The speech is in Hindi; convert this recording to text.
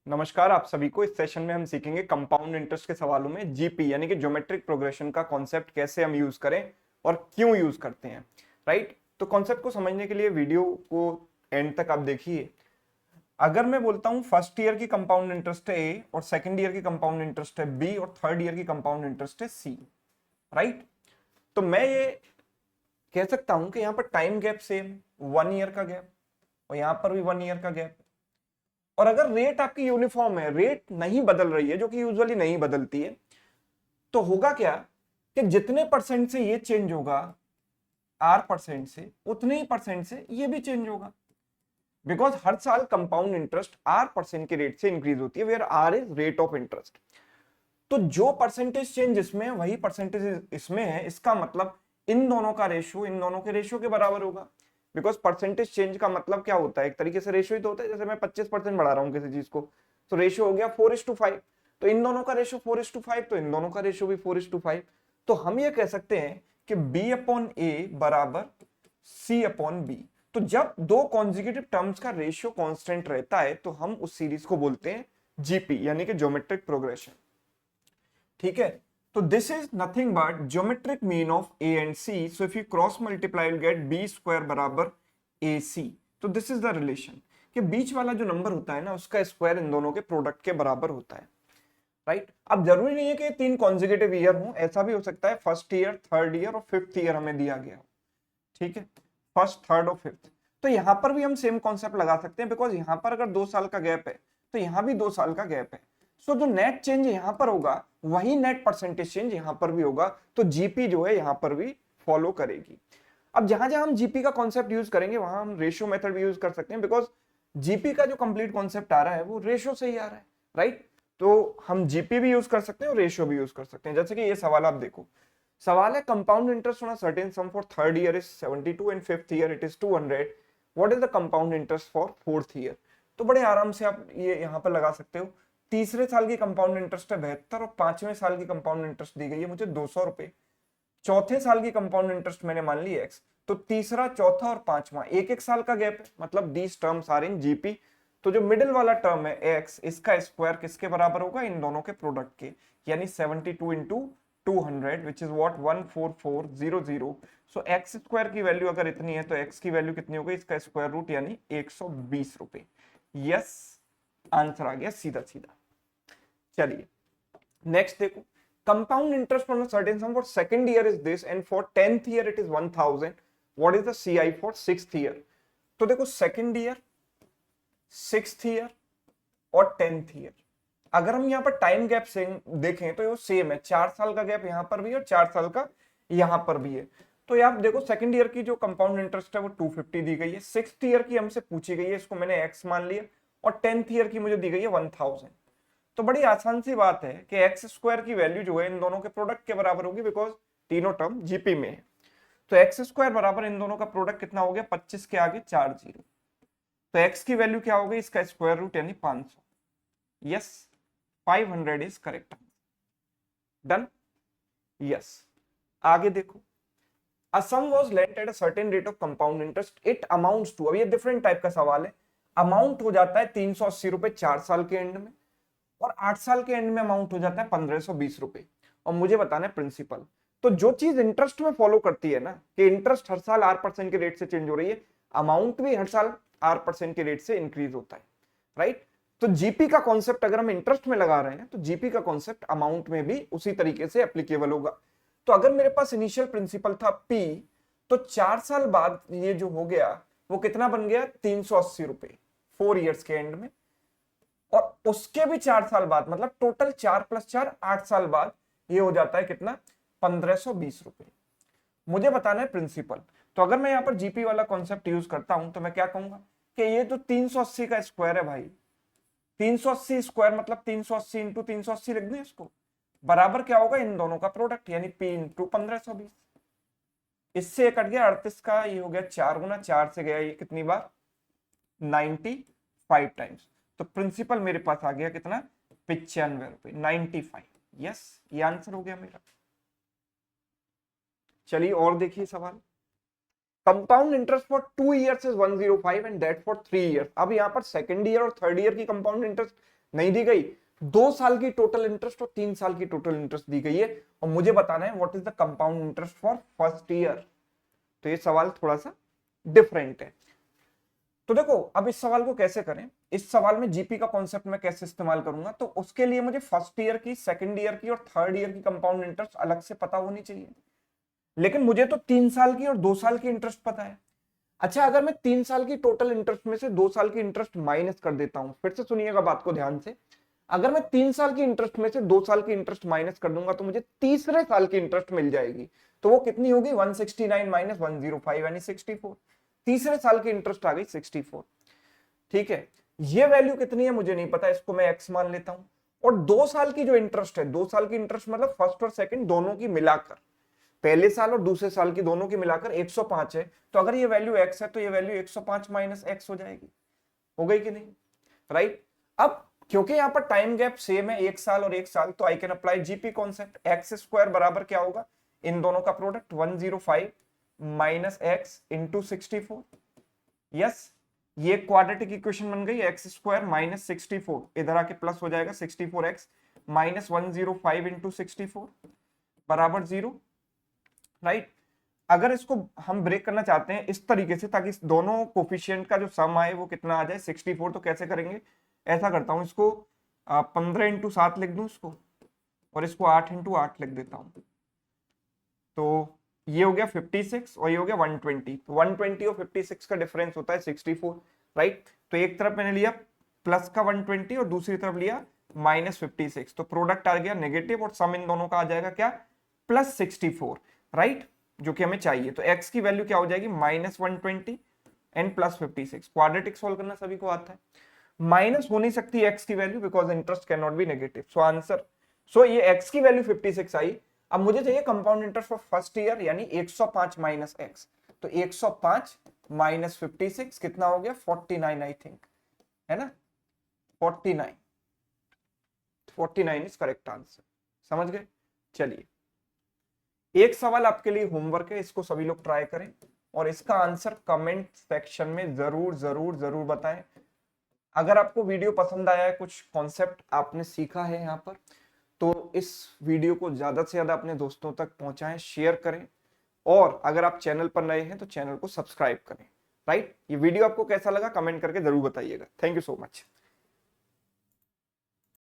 नमस्कार आप सभी को। इस सेशन में हम सीखेंगे कंपाउंड इंटरेस्ट के सवालों में जीपी यानी कि ज्योमेट्रिक प्रोग्रेशन का कॉन्सेप्ट कैसे हम यूज करें और क्यों यूज करते हैं। राइट, तो कॉन्सेप्ट को समझने के लिए वीडियो को एंड तक आप देखिए। अगर मैं बोलता हूं फर्स्ट ईयर की कंपाउंड इंटरेस्ट है ए और सेकंड ईयर की कंपाउंड इंटरेस्ट है बी और थर्ड ईयर की कंपाउंड इंटरेस्ट है सी, राइट, तो मैं ये कह सकता हूं कि यहां पर टाइम गैप सेम 1 ईयर का गैप और यहां पर भी 1 ईयर का गैप। और अगर रेट आपकी यूनिफॉर्म है, रेट नहीं बदल रही है, जो कि यूजुअली नहीं बदलती है, तो होगा क्या कि जितने परसेंट से ये चेंज होगा आर परसेंट से, उतने ही परसेंट से ये भी चेंज होगा। बिकॉज हर साल कंपाउंड इंटरेस्ट आर परसेंट के रेट से इंक्रीज होती है, where r is rate of interest. तो जो परसेंटेज चेंज इसमें है वही परसेंटेज इसमें है, इसका मतलब इन दोनों का रेशियो इन दोनों के रेशियो के बराबर होगा। बिकॉज परसेंटेज चेंज का मतलब क्या होता है, एक तरीके से रेशियो ही तो होता है। जैसे मैं 25% बढ़ा रहा हूं किसी चीज को, तो रेशियो हो गया 4:5। तो इन दोनों का रेशियो 4:5, तो इन दोनों का रेशियो भी 4:5। तो हम ये कह सकते हैं कि बी अपॉन ए बराबर सी अपॉन बी। तो जब दो कॉन्जिक्यूटिव टर्म्स का रेशियो कांस्टेंट रहता है तो हम उस सीरीज को बोलते हैं जीपी यानी कि ज्योमेट्रिक प्रोग्रेशन। ठीक है, तो this is nothing but geometric mean of a and c. So if you cross multiply will get b square बराबर ए सी। तो दिस इज द रिलेशन कि बीच वाला जो नंबर होता है ना, उसका स्क्वायर इन दोनों के प्रोडक्ट के बराबर होता है। राइट, अब जरूरी नहीं है कि तीन कॉन्जिक्यूटिव ईयर हो, ऐसा भी हो सकता है फर्स्ट ईयर, थर्ड ईयर और फिफ्थ ईयर हमें दिया गया हो। ठीक है, फर्स्ट, थर्ड और फिफ्थ। तो यहां पर भी हम सेम कॉन्सेप्ट लगा सकते हैं, बिकॉज यहां पर अगर 2 साल का गैप है तो यहां भी 2 साल का गैप है। सो जो नेट चेंज यहां पर होगा वही नेट परसेंटेज चेंज यहां पर भी होगा। तो जीपी जो है यहां पर भी फॉलो करेगी। अब जहां जहां हम जीपी का कॉन्सेप्ट यूज करेंगे वहां हम रेशियो मेथड भी यूज कर सकते हैं, बिकॉज जीपी का जो कंप्लीट कॉन्सेप्ट आ रहा है वो रेशियो से ही आ रहा है। राइट, तो हम जीपी भी यूज कर सकते हैं और रेशियो भी यूज कर सकते हैं। जैसे कि ये सवाल आप देखो, सवाल है compound interest on a certain some for third year is 72 and fifth year it is 200। What is the compound interest for fourth year. तो बड़े आराम से आप ये यहां पर लगा सकते हो। तीसरे साल की कंपाउंड इंटरेस्ट है 72 और पांचवें साल की कंपाउंड इंटरेस्ट दी गई है मुझे 200 रुपए। चौथे साल की कंपाउंड इंटरेस्ट मैंने मान ली एक्स। तो तीसरा, चौथा और पांचवा एक एक साल का गैप है, मतलब these terms are in GP. तो जो मिडिल वाला टर्म है एक्स, इसका स्क्वायर किसके बराबर होगा, इन दोनों के प्रोडक्ट के, यानी 72 into 200 which is what 14400। So x square की वैल्यू अगर इतनी है तो एक्स की वैल्यू कितनी हो गई, इसका स्क्वायर रूट यानी 120 रुपए। यस, आंसर आ गया सीधा सीधा। चलिए नेक्स्ट देखो, compound interest on a certain some for second year is this and for 10th year it is 1000। What is the CI for sixth year. तो देखो सेकंड ईयर, सिक्स्थ ईयर और 10th ईयर, अगर हम यहाँ पर टाइम गैप से देखें तो ये सेम है। 4 साल का गैप यहाँ पर भी है और 4 साल का यहाँ पर भी है। तो आप देखो सेकंड ईयर की जो कंपाउंड इंटरेस्ट है वो 250 दी गई है, सिक्स्थ ईयर की हमसे पूछी गई है, इसको मैंने एक्स मान लिया, और 10th ईयर की मुझे दी गई है 1000। तो बड़ी आसान सी बात है कि एक्स स्क्वायर की वैल्यू जो है इन दोनों के प्रोडक्ट के बराबर होगी, बिकॉज तीनों टर्म जीपी में है। तो एक्स स्क्वायर बराबर इन दोनों का प्रोडक्ट कितना हो गया, 25 के आगे 4 जीरो। तो एक्स की वैल्यू क्या हो गई, इसका स्क्वायर रूट यानी 500। Yes, 500 is correct. Done. Yes, आगे देखो, a sum was lent at a certain rate of compound interest it amounts to। अब ये डिफरेंट टाइप का सवाल है। अमाउंट हो जाता है 380 रुपए 4 साल के एंड में, और 8 साल के एंड में अमाउंट हो जाता है 1520 रुपए। और मुझे बताना है प्रिंसिपल। तो जो चीज इंटरेस्ट में फॉलो करती है ना, कि इंटरेस्ट हर साल आर परसेंट के रेट से चेंज हो रही है, अमाउंट भी हर साल आर परसेंट के रेट से इंक्रीज होता है। राइट, तो जीपी का कॉन्सेप्ट अगर हम इंटरेस्ट में लगा रहे हैं तो जीपी का कॉन्सेप्ट अमाउंट में भी उसी तरीके से एप्लीकेबल होगा। तो अगर मेरे पास इनिशियल प्रिंसिपल था पी, तो 4 साल बाद ये जो हो गया वो कितना बन गया, 380 रुपए 4 ईयर्स के एंड में। और उसके भी 4 साल बाद, मतलब टोटल 4 + 4 8 साल बाद ये हो जाता है कितना, 1520 रुपए। मुझे बताना है प्रिंसिपल। तो अगर मैं यहाँ पर जीपी वाला कॉन्सेप्ट यूज करता हूं तो मैं क्या कहूंगा कि ये तो 380 का स्क्वायर है भाई। 380 स्क्वायर मतलब 380 इंटू 380 लिख दें इसको, बराबर क्या होगा, इन दोनों का प्रोडक्ट यानी पी इंटू 1520। इससे कट गया 38 का, ये हो गया 4 गुना, 4 से गया ये कितनी बार, 95 टाइम्स। तो प्रिंसिपल मेरे पास आ गया कितना, 95 रुपए, 95। यस, ये आंसर हो गया मेरा। चलिए और देखिए सवाल। Compound interest for 2 years is 105 and that for 3 years। अब यहाँ पर सेकंड ईयर और थर्ड ईयर की कंपाउंड इंटरेस्ट नहीं दी गई, 2 साल की टोटल इंटरेस्ट और 3 साल की टोटल इंटरेस्ट दी गई है, और मुझे बताना है what is the compound interest for first year. तो ये सवाल थोड़ा सा डिफरेंट है। तो देखो अब इस सवाल को कैसे करें, इस सवाल में जीपी का कॉन्सेप्ट मैं कैसे इस्तेमाल करूंगा, तो उसके लिए मुझे फर्स्ट ईयर की, सेकंड ईयर की और थर्ड ईयर की कंपाउंड इंटरेस्ट अलग से पता होनी चाहिए, लेकिन मुझे तो 3 साल की और 2 साल की इंटरेस्ट पता है। अच्छा, अगर मैं 3 साल की टोटल इंटरेस्ट में से 2 साल की इंटरेस्ट माइनस कर देता हूं, फिर से सुनिएगा बात को ध्यान से, अगर मैं 3 साल की इंटरेस्ट में से 2 साल की इंटरेस्ट माइनस कर दूंगा तो मुझे तीसरे साल की इंटरेस्ट मिल जाएगी। तो वो कितनी होगी, 169 माइनस 105 यानी 64। तीसरे साल की इंटरेस्ट आ गई 64। ठीक है, ये वैल्यू कितनी है मुझे नहीं पता, इसको मैं एक्स मान लेता हूं। और 2 साल की जो इंटरेस्ट है, 2 साल की इंटरेस्ट मतलब फर्स्ट और सेकंड दोनों की मिलाकर, पहले साल और दूसरे साल की दोनों की मिलाकर 105 है। तो अगर ये वैल्यू x है तो ये वैल्यू 105 माइनस x हो जाएगी। हो गई कि नहीं, राइट। अब क्योंकि यहाँ पर टाइम गैप सेम है, 1 साल और 1 साल, तो I can apply GP concept. X square बराबर क्या होगा, इन दोनों का product 105 minus x into 64। Yes, ये क्वाड्रेटिक इक्वेशन बन गई, एक्स स्क्वायर माइनस 64, इधर आके प्लस हो जाएगा 64x माइनस 105 इंटू 64 बराबर 0, राइट। अगर इसको हम ब्रेक करना चाहते हैं इस तरीके से, ताकि दोनों कोफिशिएंट का जो सम आए वो कितना आ जाए 64, तो कैसे करेंगे, ऐसा करता हूं, इसको 15 इंटू 7 लिख दूं इसको, और इसको 8 इंटू 8 लिख देता हूं। तो ये हो गया 56 और ये हो गया 120। तो 120 और 56 का डिफरेंस होता है 64, राइट। तो एक तरफ मैंने लिया प्लस का 120 और दूसरी तरफ लिया माइनस 56, तो प्रोडक्ट आ गया नेगेटिव और सम इन दोनों का आ जाएगा क्या, प्लस 64, राइट, जो कि हमें चाहिए। तो x की वैल्यू क्या हो जाएगी, minus 120 and plus 56। Quadratic solve करना सभी को आता है, माइनस हो नहीं सकती x की value because interest can not be negative. So answer, so ये x की वैल्यू 56 आई। अब मुझे चाहिए compound interest for first year, यानी 105 माइनस x। तो 105 माइनस 56 कितना हो गया, 49 आई थिंक, है ना, 49। 49 इज करेक्ट आंसर, समझ गए। चलिए, एक सवाल आपके लिए होमवर्क है, इसको सभी लोग ट्राई करें और इसका आंसर कमेंट सेक्शन में जरूर जरूर जरूर बताएं। अगर आपको वीडियो पसंद आया है, कुछ कॉन्सेप्ट आपने सीखा है यहाँ पर, तो इस वीडियो को ज्यादा से ज्यादा अपने दोस्तों तक पहुंचाएं, शेयर करें, और अगर आप चैनल पर नए हैं तो चैनल को सब्सक्राइब करें, राइट। ये वीडियो आपको कैसा लगा कमेंट करके जरूर बताइएगा। Thank you so much.